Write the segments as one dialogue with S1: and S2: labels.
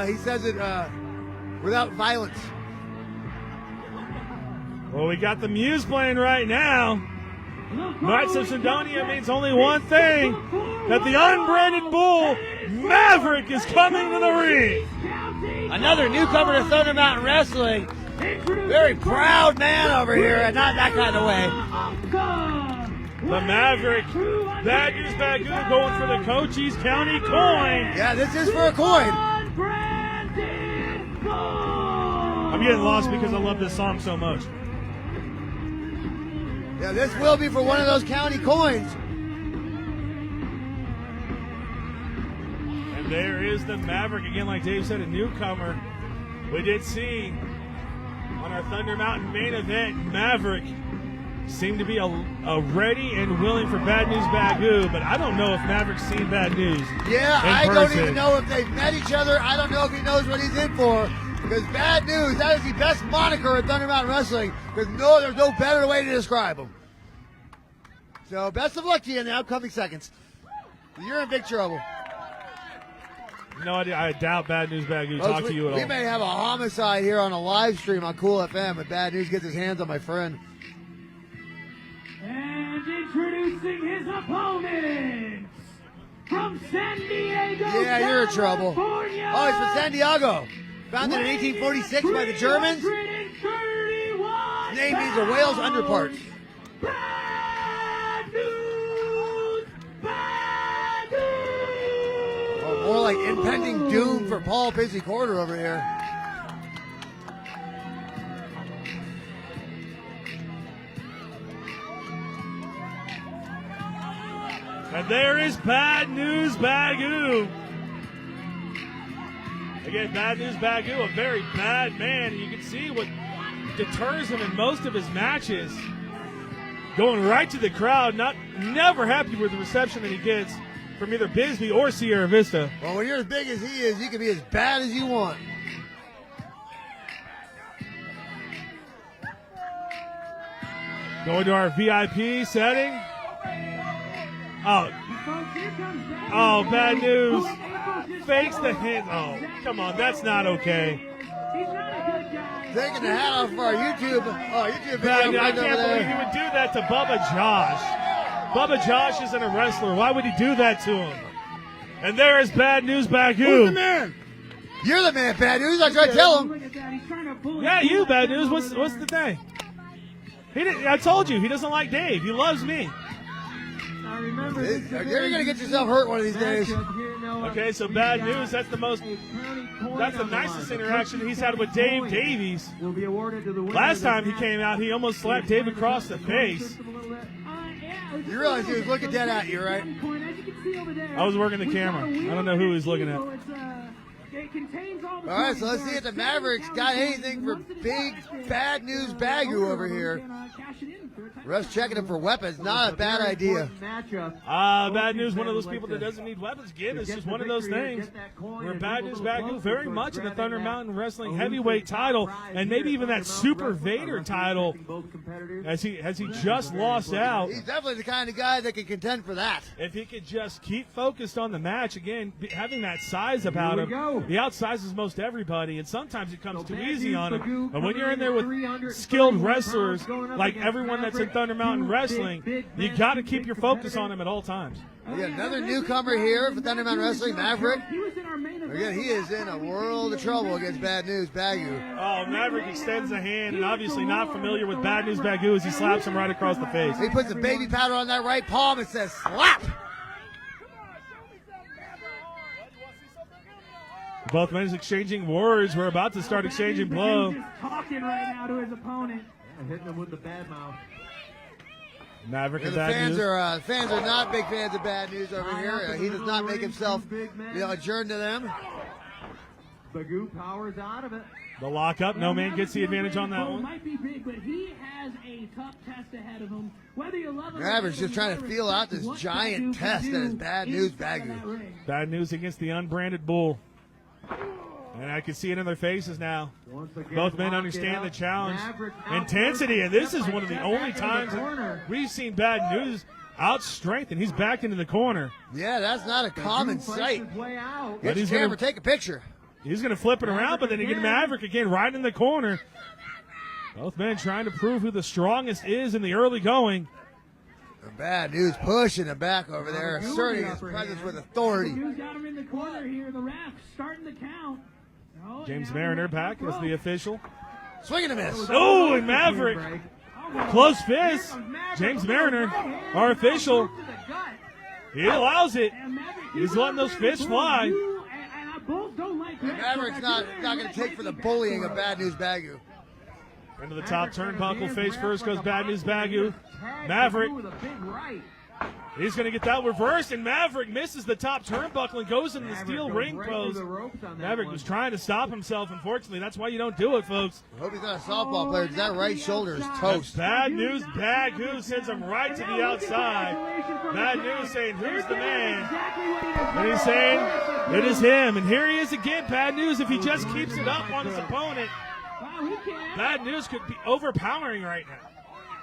S1: He says it without violence.
S2: Well, we got the Muse playing right now. Knights of Sidonia means only one thing, that the unbranded bull, Maverick, is coming to the ring.
S1: Another newcomer to Thunder Mountain Wrestling. Very proud man over here, and not that kind of way.
S2: The Maverick, Bad News Bagu going for the Cochise County coin.
S1: Yeah, this is for a coin.
S2: I'm getting lost because I love this song so much.
S1: Yeah, this will be for one of those county coins.
S2: And there is the Maverick again, like Dave said, a newcomer. We did see on our Thunder Mountain main event, Maverick seemed to be a ready and willing for Bad News Bagu, but I don't know if Maverick's seen Bad News.
S1: Yeah, I don't even know if they've met each other. I don't know if he knows what he's in for. Because Bad News, that is the best moniker at Thunder Mountain Wrestling. Because there's no better way to describe him. So best of luck to you in the upcoming seconds. You're in big trouble.
S2: No idea. I doubt Bad News Bagu talk to you at all.
S1: We may have a homicide here on a live stream on Cool FM if Bad News gets his hands on my friend.
S3: And introducing his opponent from San Diego,
S1: yeah, you're in trouble.
S3: California.
S1: Oh, he's from San Diego. Founded in 1846 by the Germans. His name means a whale's underparts.
S3: Bad News Bagu.
S1: Oh, more like impending doom for Paul Paisley Corder over here.
S2: And there is Bad News Bagu. Again, Bad News Bagu, a very bad man. And you can see what deters him in most of his matches. Going right to the crowd, never happy with the reception that he gets from either Bisbee or Sierra Vista.
S1: Well, when you're as big as he is, you can be as bad as you want.
S2: Going to our VIP setting. Oh, Bad News. Fakes the hand. Oh, come on, that's not okay.
S1: Taking the hat off for our YouTube video.
S2: I can't believe he would do that to Bubba Josh. Bubba Josh isn't a wrestler. Why would he do that to him? And there is Bad News Bagu.
S1: Who's the man? You're the man, Bad News. I tried to tell him.
S2: Yeah, you, Bad News. What's the thing? I told you, he doesn't like Dave. He loves me.
S1: You're going to get yourself hurt one of these days.
S2: Okay, so Bad News, that's the nicest interaction he's had with Dave Davies. Last time he came out, he almost slapped Dave across the face.
S1: You realize he was looking dead at you, right?
S2: I was working the camera. I don't know who he was looking at.
S1: All right, so let's see if the Mavericks got anything for big Bad News Bagu over here. Russ checking him for weapons. Not a bad idea.
S2: Bad News, one of those people that doesn't need weapons. Again, it's just one of those things where Bad News Bagu very much in the Thunder Mountain Wrestling heavyweight title and maybe even that Super Vader title as he just lost out.
S1: He's definitely the kind of guy that can contend for that.
S2: If he could just keep focused on the match, again, having that size about him, he outsizes most everybody, and sometimes it comes too easy on him. But when you're in there with skilled wrestlers like everyone that's in Thunder Mountain Wrestling, you got to keep your focus on him at all times.
S1: Yeah, another newcomer here for Thunder Mountain Wrestling, Maverick. Again, he is in a world of trouble against Bad News Bagu.
S2: Oh, Maverick extends the hand, and obviously not familiar with Bad News Bagu as he slaps him right across the face.
S1: He puts some baby powder on that right palm and says, slap!
S2: Both men exchanging words. We're about to start exchanging blows.
S3: Talking right now to his opponent. Hitting him with the bad mouth.
S2: Maverick and
S1: the
S2: Bad
S1: fans
S2: News.
S1: are not big fans of Bad News over here. He does not make himself adjourn to them.
S3: Bagu powers out of it.
S2: The lockup. No man gets the advantage on that one.
S3: Might be big, but he has a tough test ahead of him. Whether you love it,
S1: Maverick's just trying to feel out this giant test that is Bad News Bagu.
S2: Bad News against the unbranded bull. And I can see it in their faces now. Both men understand the challenge. Intensity, and this is one of the only times we've seen Bad News out-strengthen. He's back into the corner.
S1: Yeah, that's not a common sight.
S3: Way out.
S1: Get your camera, take a picture.
S2: He's going to flip it around, but then again, Maverick again right in the corner. Both men trying to prove who the strongest is in the early going.
S1: The Bad News pushing him back over there, asserting his presence with authority.
S3: Got him in the corner here. The ref starting the count. Oh,
S2: James Mariner back as the official.
S1: Swing and a miss.
S2: Oh, and Maverick. Close fist. James Mariner, our official. He allows it. He's letting those fists fly.
S1: Maverick's not going to take for the bullying of Bad News Bagu.
S2: Into the top turnbuckle, face first goes Bad News Bagu. Maverick, he's going to get that reversed, and Maverick misses the top turnbuckle and goes into the steel ring post. Maverick was trying to stop himself. Unfortunately, that's why you don't do it, folks.
S1: I hope he's not a softball player, because that right shoulder is toast.
S2: Bad News Bagu sends him right to the outside. Bad News saying, who's the man? And he's saying, it is him. And here he is again, Bad News. If he just keeps it up on his opponent, Bad News could be overpowering right now.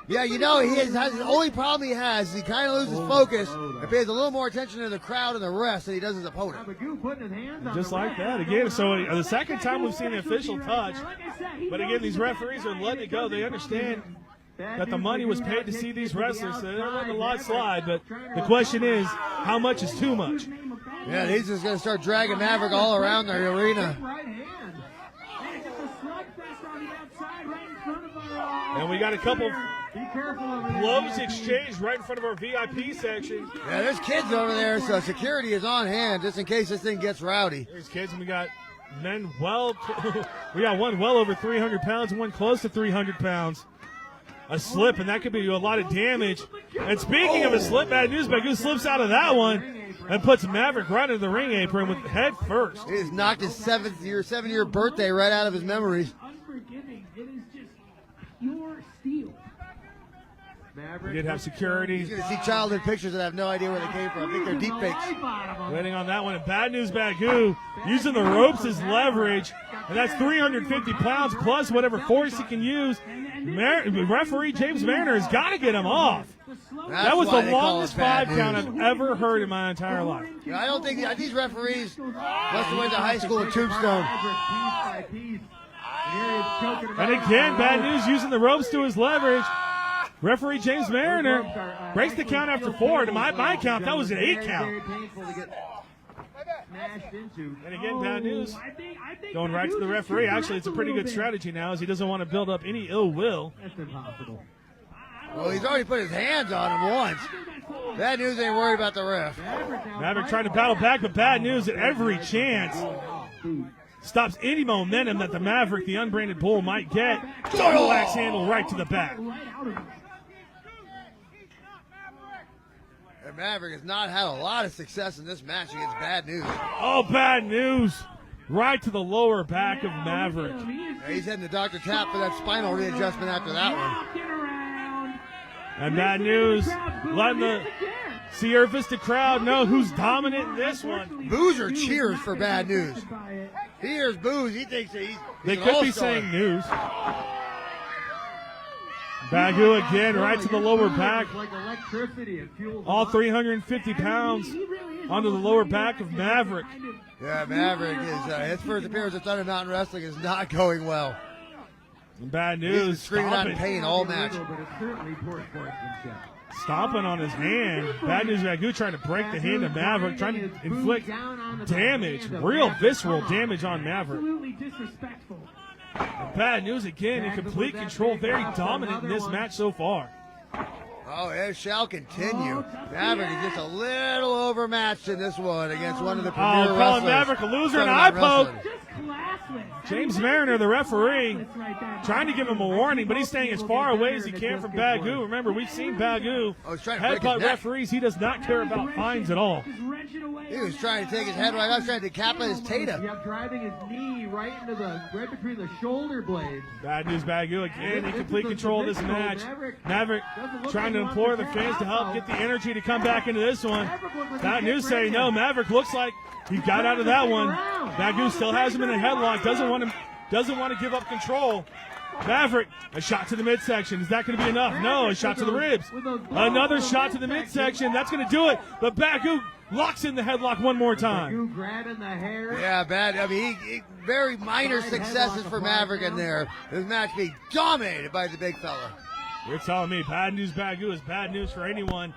S1: Yeah, you know, the only problem he has is he kind of loses focus and pays a little more attention to the crowd and the rest than he does his opponent.
S2: Just like that. Again, so the second time we've seen the official touch. But again, these referees are letting it go. They understand that the money was paid to see these wrestlers, so they're letting a lot slide. But the question is, how much is too much?
S1: Yeah, he's just going to start dragging Maverick all around the arena.
S2: And we got a couple blows exchanged right in front of our VIP section.
S1: Yeah, there's kids over there, so security is on hand just in case this thing gets rowdy.
S2: There's kids, and we got men we got one well over 300 pounds and one close to 300 pounds. A slip, and that could be a lot of damage. And speaking of a slip, Bad News Bagu slips out of that one and puts Maverick right into the ring apron with head first.
S1: He just knocked his 7-year birthday right out of his memories.
S3: Unforgiving. It is just pure steel.
S2: We did have security.
S1: He's going to see childhood pictures that I have no idea where they came from. I think they're deep fakes.
S2: Waiting on that one. And Bad News Bagu using the ropes as leverage. And that's 350 pounds plus whatever force he can use. Referee James Mariner has got to get him off. That was the longest 5 count I've ever heard in my entire life.
S1: Yeah, I don't think these referees must have went to high school at Tombstone.
S2: And again, Bad News using the ropes to his leverage. Referee James Mariner breaks the count after 4. To my count, that was an 8 count. And again, Bad News going right to the referee. Actually, it's a pretty good strategy now as he doesn't want to build up any ill will.
S3: That's impossible.
S1: Well, he's already put his hands on him once. Bad News ain't worried about the ref.
S2: Maverick trying to battle back, but Bad News at every chance stops any momentum that the Maverick, the unbranded bull, might get. Double axe handle right to the back.
S1: And Maverick has not had a lot of success in this match against Bad News.
S2: Oh, Bad News right to the lower back of Maverick.
S1: Yeah, he's heading to Dr. Tap for that spinal readjustment after that one.
S2: And Bad News letting the Sierra Vista crowd know who's dominant in this one.
S1: Boos or cheers for Bad News? He hears boos. He thinks that he's
S2: They
S1: an
S2: could be
S1: all-star.
S2: saying news. Bagu again right to the lower back. All 350 pounds onto the lower back of Maverick.
S1: Yeah, Maverick is his first appearance at Thunder Mountain Wrestling is not going well.
S2: And Bad
S1: He's been
S2: News
S1: screaming out in pain all match.
S2: stomping on his hand. Bad News Bagu trying to break the hand of Maverick, trying to inflict damage, real visceral damage on Maverick.
S3: Absolutely disrespectful.
S2: Bad News again in complete control, very dominant in this match so far.
S1: Oh, it shall continue. Maverick is just a little overmatched in this one against one of the premier wrestlers.
S2: Calling Maverick a loser and eye poke.
S3: Classless.
S2: James Mariner, the referee, trying to give him a warning, but he's staying as far away as he can from Bagu. Remember, we've seen Bagu headbutt referees. He does not care about fines at all.
S1: He was trying to take his head right off, trying to decapitate his
S4: Yep, driving his knee right into right between the shoulder blades.
S2: Bad News Bagu again in complete control of this match. Maverick trying to implore the fans to help get the energy to come back into this one. Bad News saying no. Maverick looks like he got out of that one. Bagu still has him in a headlock. Doesn't want to give up control. Maverick, a shot to the midsection. Is that going to be enough? No, a shot to the ribs. Another shot to the midsection. That's going to do it. But Bagu locks in the headlock one more time.
S4: Bagu grabbing the hair.
S1: Yeah, bad. I mean, very minor successes for Maverick in there. This match being dominated by the big fella.
S2: You're telling me bad news Bagu is bad news for anyone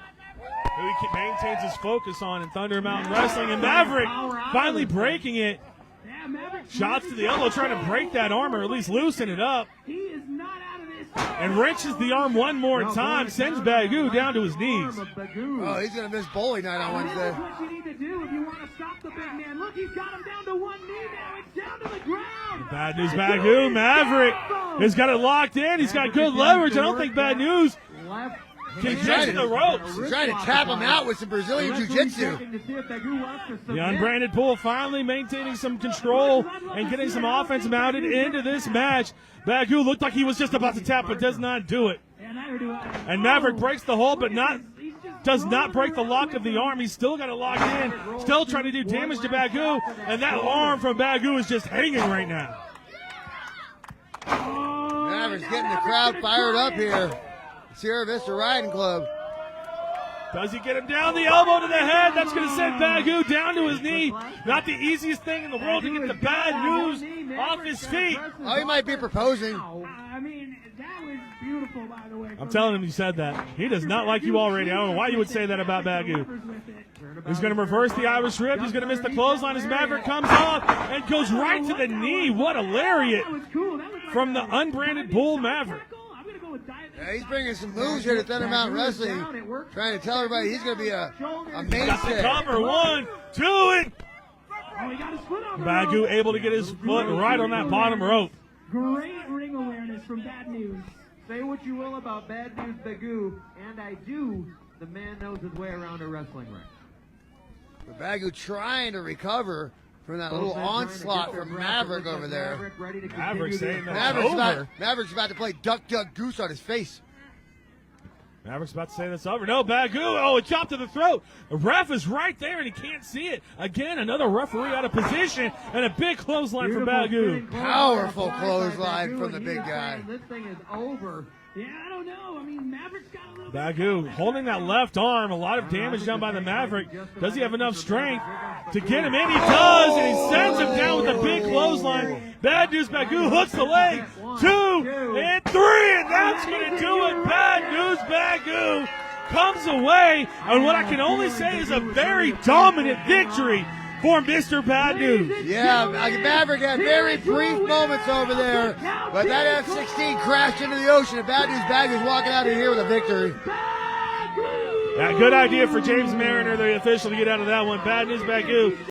S2: who maintains his focus on in Thunder Mountain Wrestling. And Maverick finally breaking it.
S3: Yeah, Maverick.
S2: Shots to the elbow, trying to break that arm or at least loosen it up.
S3: He is not out of this.
S2: And wrenches the arm one more time, sends Bagu down to his knees.
S1: Oh, he's going to miss bowling night on Wednesday.
S3: That's what you need to do if you want to stop the big man. Look, he's got him down to one knee now. It's down to the ground.
S2: Bad news Bagu. Maverick has got it locked in. He's got good leverage. I don't think bad news can get to the ropes.
S1: He's trying to tap him out with some Brazilian Jiu-Jitsu.
S2: The unbranded bull finally maintaining some control and getting some offense mounted into this match. Bagu looked like he was just about to tap, but does not do it. And Maverick breaks the hold, but does not break the lock of the arm. He's still got it locked in, still trying to do damage to Bagu, and that arm from Bagu is just hanging right now.
S1: Maverick's getting the crowd fired up here. Sierra Vista Riding Club.
S2: Does he get him down the elbow to the head? That's going to send Bagu down to his knee. Not the easiest thing in the world to get the bad news off his feet.
S1: Oh, he might be proposing.
S3: I mean, that was beautiful, by the way.
S2: I'm telling him you said that. He does not like you already. I don't know why you would say that about Bagu. He's going to reverse the Irish rib. He's going to miss the clothesline as Maverick comes off and goes right to the knee. What a lariat from the unbranded Bull Maverick.
S1: Yeah, he's bringing some moves here to Thunder Mountain Wrestling, trying to tell everybody he's going to be a mainstay.
S2: Got the cover. 1, 2, and Bagu able to get his foot right on that bottom rope.
S3: Great ring awareness from Bad News.
S4: Say what you will about Bad News Bagu, and I do, the man knows his way around a wrestling ring.
S1: Bagu trying to recover from that little onslaught from Maverick over there.
S2: Maverick saying that's over.
S1: Maverick's about to play Duck, Duck, Goose on his face.
S2: Maverick's about to say that's over. No, Bagu. Oh, a chop to the throat. The ref is right there, and he can't see it. Again, another referee out of position, and a big clothesline from Bagu.
S1: Powerful clothesline from the big guy.
S4: This thing is over.
S3: Yeah, I don't know. I mean, Maverick's got a little
S2: Bagu holding that left arm. A lot of damage done by the Maverick. Does he have enough strength to get him in? He does, and he sends him down with a big clothesline. Bad news, Bagu hooks the leg. 2 and 3, and that's going to do it. Bad news, Bagu comes away, and what I can only say is a very dominant victory for Mr. Bad News.
S1: Yeah, Maverick had very brief moments over there, but that F-16 crashed into the ocean, and Bad News Bagu's walking out of here with a victory.
S2: Yeah, good idea for James Mariner, the official, to get out of that one. Bad News Bagu